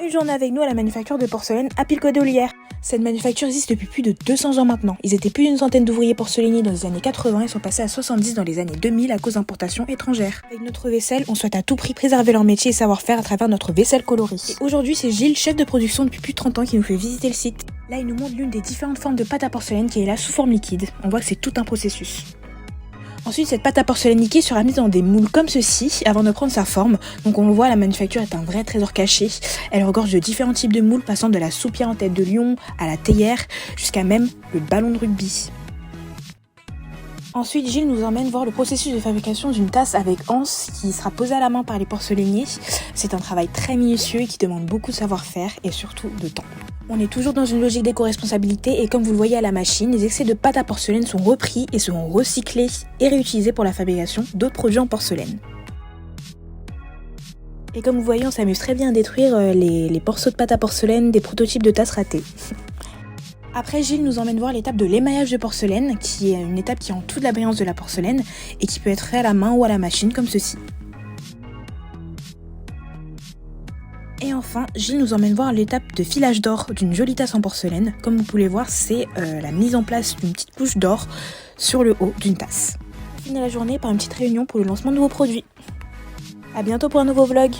Une journée avec nous à la manufacture de porcelaine à Pilcodet-Olière. Cette manufacture existe depuis plus de 200 ans maintenant. Ils étaient plus d'une centaine d'ouvriers porcelainiers dans les années 80 et sont passés à 70 dans les années 2000 à cause d'importations étrangères. Avec notre vaisselle, on souhaite à tout prix préserver leur métier et savoir-faire à travers notre vaisselle colorée. Et aujourd'hui, c'est Gilles, chef de production depuis plus de 30 ans, qui nous fait visiter le site. Là, il nous montre l'une des différentes formes de pâte à porcelaine qui est là sous forme liquide. On voit que c'est tout un processus. Ensuite, cette pâte à porcelaine liquide sera mise dans des moules comme ceci avant de prendre sa forme. Donc on le voit, la manufacture est un vrai trésor caché. Elle regorge de différents types de moules passant de la soupière en tête de lion à la théière jusqu'à même le ballon de rugby. Ensuite, Gilles nous emmène voir le processus de fabrication d'une tasse avec anse qui sera posée à la main par les porcelainiers. C'est un travail très minutieux et qui demande beaucoup de savoir-faire et surtout de temps. On est toujours dans une logique d'éco-responsabilité et comme vous le voyez à la machine, les excès de pâte à porcelaine sont repris et seront recyclés et réutilisés pour la fabrication d'autres produits en porcelaine. Et comme vous voyez, on s'amuse très bien à détruire les morceaux de pâte à porcelaine des prototypes de tasses ratées. Après, Gilles nous emmène voir l'étape de l'émaillage de porcelaine, qui est une étape qui rend toute la brillance de la porcelaine et qui peut être fait à la main ou à la machine comme ceci. Et enfin, Gilles nous emmène voir l'étape de filage d'or d'une jolie tasse en porcelaine. Comme vous pouvez voir, c'est la mise en place d'une petite couche d'or sur le haut d'une tasse. On finit la journée par une petite réunion pour le lancement de nouveaux produits. A bientôt pour un nouveau vlog.